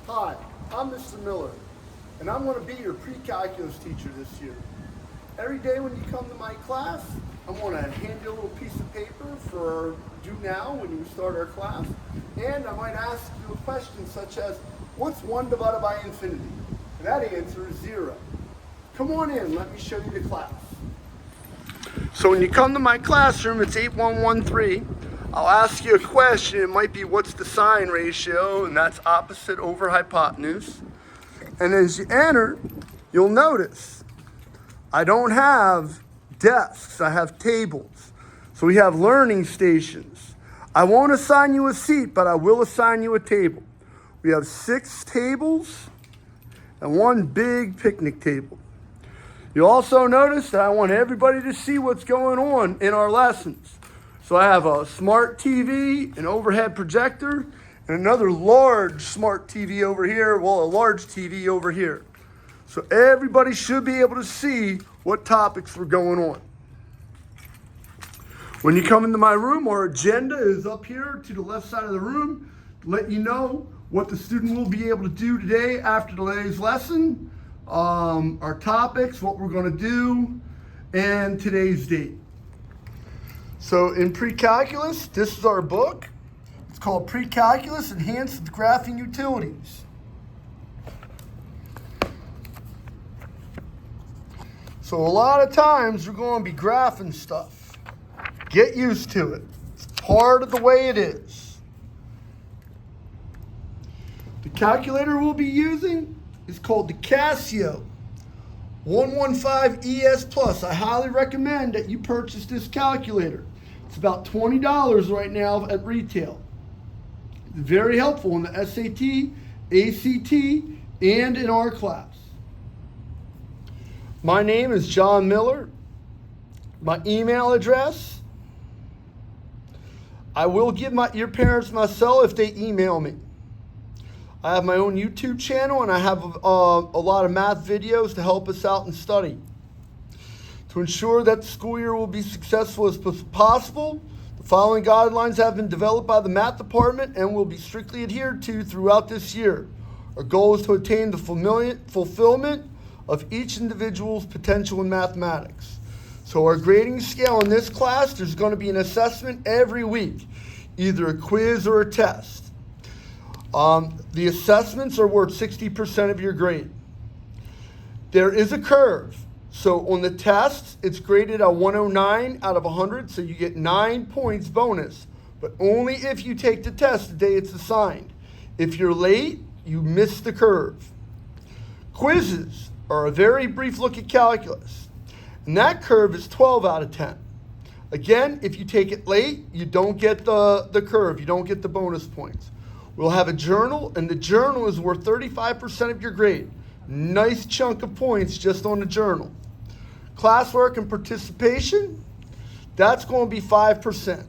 Hi, I'm Mr. Miller, and I'm going to be your pre-calculus teacher this year. Every day when you come to my class, I'm going to hand you a little piece of paper for due now when you start our class, and I might ask you a question such as, what's 1 divided by infinity? And that answer is 0. Come on in, let me show you the class. So when you come to my classroom, it's 8113. I'll ask you a question. It might be, what's the sine ratio? And that's opposite over hypotenuse. And as you enter, you'll notice I don't have desks. I have tables. So we have learning stations. I won't assign you a seat, but I will assign you a table. We have 6 tables and 1 big picnic table. You'll also notice that I want everybody to see what's going on in our lessons. So I have a smart TV, an overhead projector, and another large smart TV over here, well, a large TV over here. So everybody should be able to see what topics were going on. When you come into my room, our agenda is up here to the left side of the room to let you know what the student will be able to do today after today's lesson, our topics, what we're going to do, and today's date. So in Precalculus, this is our book. It's called Precalculus Enhanced with Graphing Utilities. So a lot of times we're going to be graphing stuff. Get used to it. It's part of the way it is. The calculator we'll be using is called the Casio 115 ES Plus. I highly recommend that you purchase this calculator. It's about $20 right now at retail. It's very helpful in the SAT, ACT, and in our class. My name is John Miller. My email address, I will give your parents my cell if they email me. I have my own YouTube channel, and I have a lot of math videos to help us out in study. To ensure that the school year will be successful as possible, the following guidelines have been developed by the math department and will be strictly adhered to throughout this year. Our goal is to attain the fulfillment of each individual's potential in mathematics. So our grading scale in this class, there's going to be an assessment every week, either a quiz or a test. The assessments are worth 60% of your grade. There is a curve. So on the tests, it's graded a 109 out of 100, so you get 9 points bonus, but only if you take the test the day it's assigned. If you're late, you miss the curve. Quizzes are a very brief look at calculus, and that curve is 12 out of 10. Again, if you take it late, you don't get the curve, you don't get the bonus points. We'll have a journal, and the journal is worth 35% of your grade. Nice chunk of points just on the journal. Classwork and participation, that's going to be 5%.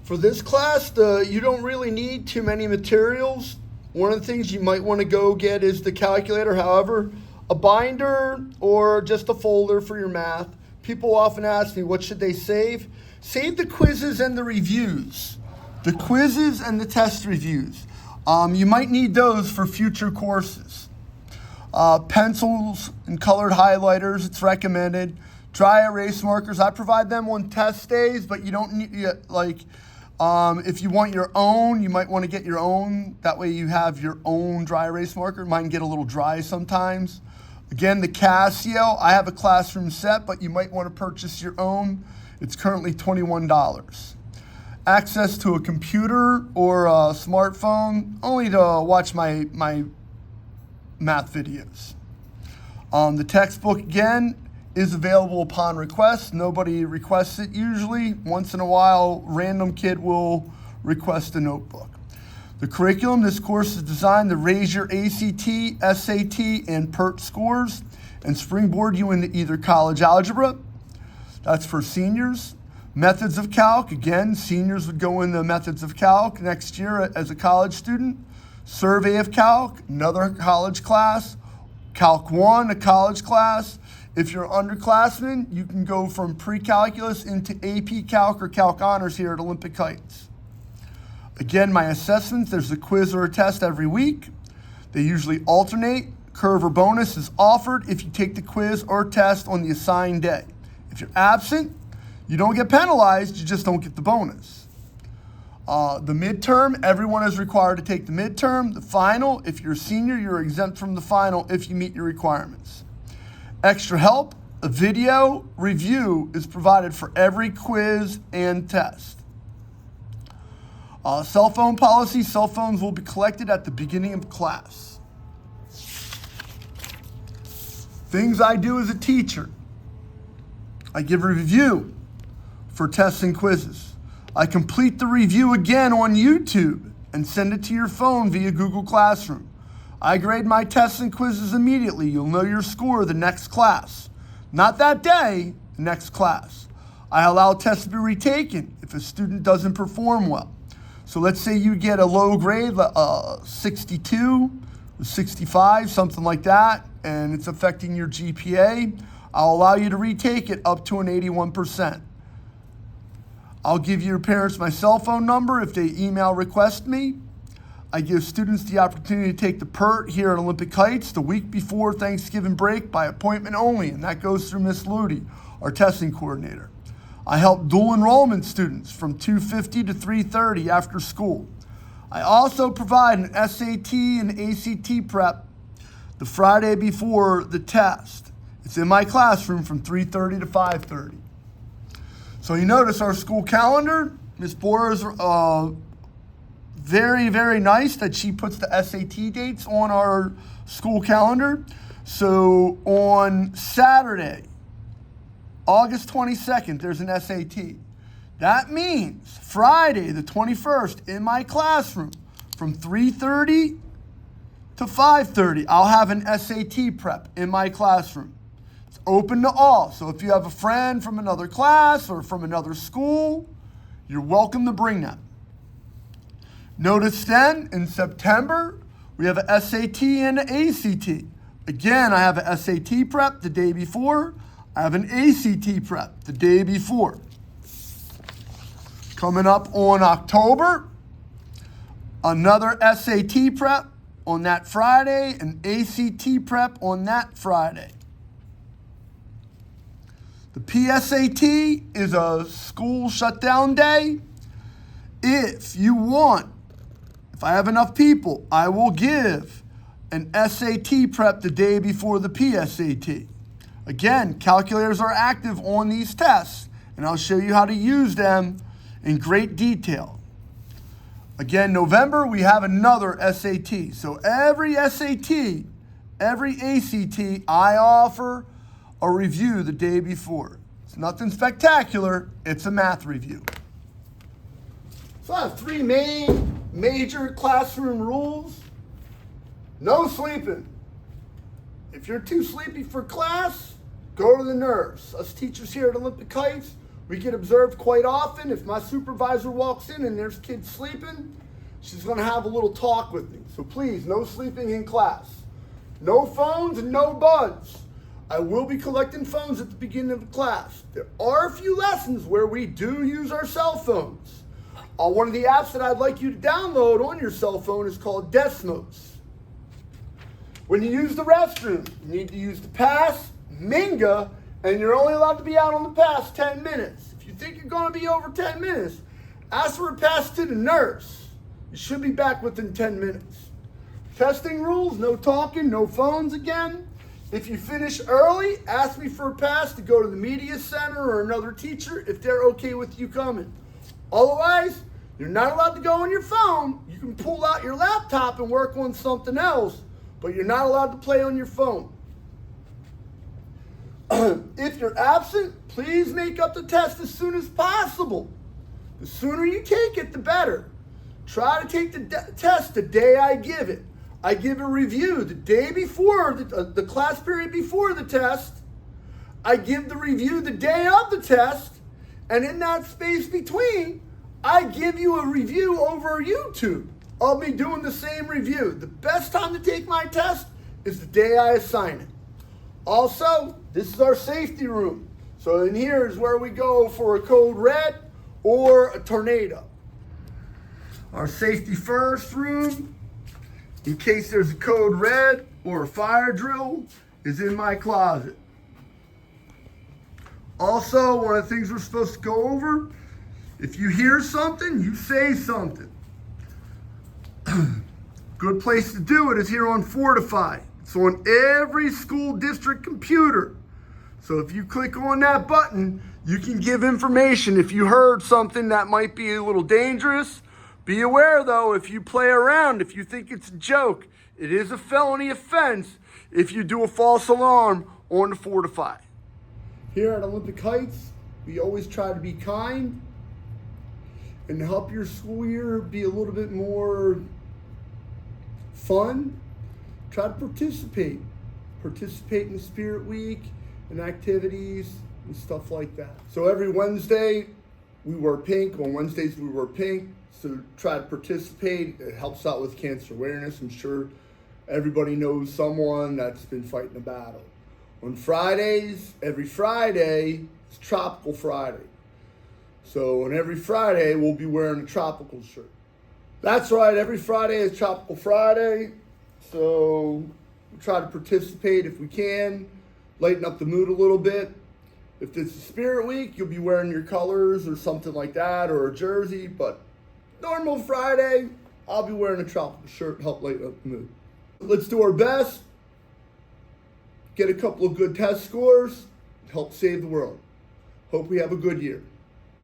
For this class, you don't really need too many materials. One of the things you might want to go get is the calculator. However, a binder or just a folder for your math. People often ask me, what should they save? Save the quizzes and the reviews. The quizzes and the test reviews. You might need those for future courses. Pencils and colored highlighters, it's recommended. Dry erase markers, I provide them on test days, but you don't need, if you want your own, you might want to get your own. That way you have your own dry erase marker. Mine get a little dry sometimes. Again, the Casio, I have a classroom set, but you might want to purchase your own. It's currently $21. Access to a computer or a smartphone, only to watch my math videos. The textbook, again, is available upon request. Nobody requests it usually. Once in a while, random kid will request a notebook. The curriculum, this course is designed to raise your ACT, SAT, and PERT scores and springboard you into either college algebra, that's for seniors. Methods of calc, again, seniors would go into methods of calc next year as a college student. Survey of calc, another college class. Calc 1, a college class. If you're underclassmen, you can go from pre-calculus into AP Calc or Calc Honors here at Olympic Heights. Again, my assessments, there's a quiz or a test every week. They usually alternate. Curve or bonus is offered if you take the quiz or test on the assigned day. If you're absent, you don't get penalized, you just don't get the bonus. The midterm, everyone is required to take the midterm. The final, if you're a senior, you're exempt from the final if you meet your requirements. Extra help, a video review is provided for every quiz and test. Cell phone policy, cell phones will be collected at the beginning of class. Things I do as a teacher. I give a review for tests and quizzes. I complete the review again on YouTube and send it to your phone via Google Classroom. I grade my tests and quizzes immediately. You'll know your score the next class. Not that day, the next class. I allow tests to be retaken if a student doesn't perform well. So let's say you get a low grade, 62, 65, something like that, and it's affecting your GPA. I'll allow you to retake it up to an 81%. I'll give your parents my cell phone number if they email request me. I give students the opportunity to take the PERT here at Olympic Heights the week before Thanksgiving break by appointment only, and that goes through Miss Ludi, our testing coordinator. I help dual enrollment students from 2:50 to 3:30 after school. I also provide an SAT and ACT prep the Friday before the test. It's in my classroom from 3:30 to 5:30. So you notice our school calendar, Ms. Borer is very, very nice that she puts the SAT dates on our school calendar. So on Saturday, August 22nd, there's an SAT. That means Friday, the 21st, in my classroom, from 3:30 to 5:30, I'll have an SAT prep in my classroom. It's open to all. So if you have a friend from another class or from another school, you're welcome to bring them. Notice then, in September, we have an SAT and an ACT. Again, I have an SAT prep the day before. I have an ACT prep the day before. Coming up on October, another SAT prep on that Friday, and ACT prep on that Friday. The PSAT is a school shutdown day. If you want, if I have enough people, I will give an SAT prep the day before the PSAT. Again, calculators are active on these tests, and I'll show you how to use them in great detail. Again, November, we have another SAT. So every SAT, every ACT, I offer a review the day before. It's nothing spectacular, it's a math review. So I have three major classroom rules. No sleeping. If you're too sleepy for class, go to the nurse. Us teachers here at Olympic Heights, we get observed quite often. If my supervisor walks in and there's kids sleeping, she's going to have a little talk with me. So please, no sleeping in class. No phones and no buds. I will be collecting phones at the beginning of the class. There are a few lessons where we do use our cell phones. One of the apps that I'd like you to download on your cell phone is called Desmos. When you use the restroom, you need to use the pass, Minga, and you're only allowed to be out on the pass 10 minutes. If you think you're going to be over 10 minutes, ask for a pass to the nurse. You should be back within 10 minutes. Testing rules, no talking, no phones again. If you finish early, ask me for a pass to go to the media center or another teacher if they're okay with you coming. Otherwise, you're not allowed to go on your phone. You can pull out your laptop and work on something else, but you're not allowed to play on your phone. If you're absent, please make up the test as soon as possible. The sooner you take it, the better. Try to take the test the day I give it. I give a review the day before, the class period before the test. I give the review the day of the test. And in that space between, I give you a review over YouTube. I'll be doing the same review. The best time to take my test is the day I assign it. Also, this is our safety room. So in here is where we go for a code red or a tornado. Our safety first room, in case there's a code red or a fire drill, is in my closet. Also, one of the things we're supposed to go over, if you hear something, you say something. Good place to do it is here on Fortify. It's on every school district computer. So if you click on that button, you can give information if you heard something that might be a little dangerous. Be aware though, if you play around, if you think it's a joke, it is a felony offense if you do a false alarm on the Fortify. Here at Olympic Heights, we always try to be kind and help your school year be a little bit more fun. Try to participate. Participate in the Spirit Week and activities and stuff like that. So every Wednesday we wear pink. On Wednesdays we wear pink. So try to participate. It helps out with cancer awareness. I'm sure everybody knows someone that's been fighting a battle. On Fridays, every Friday is Tropical Friday. So on every Friday we'll be wearing a tropical shirt. That's right, every Friday is Tropical Friday. So we try to participate if we can, lighten up the mood a little bit. If it's Spirit Week, you'll be wearing your colors or something like that, or a jersey, but normal Friday, I'll be wearing a tropical shirt to help lighten up the mood. Let's do our best, get a couple of good test scores, help save the world. Hope we have a good year.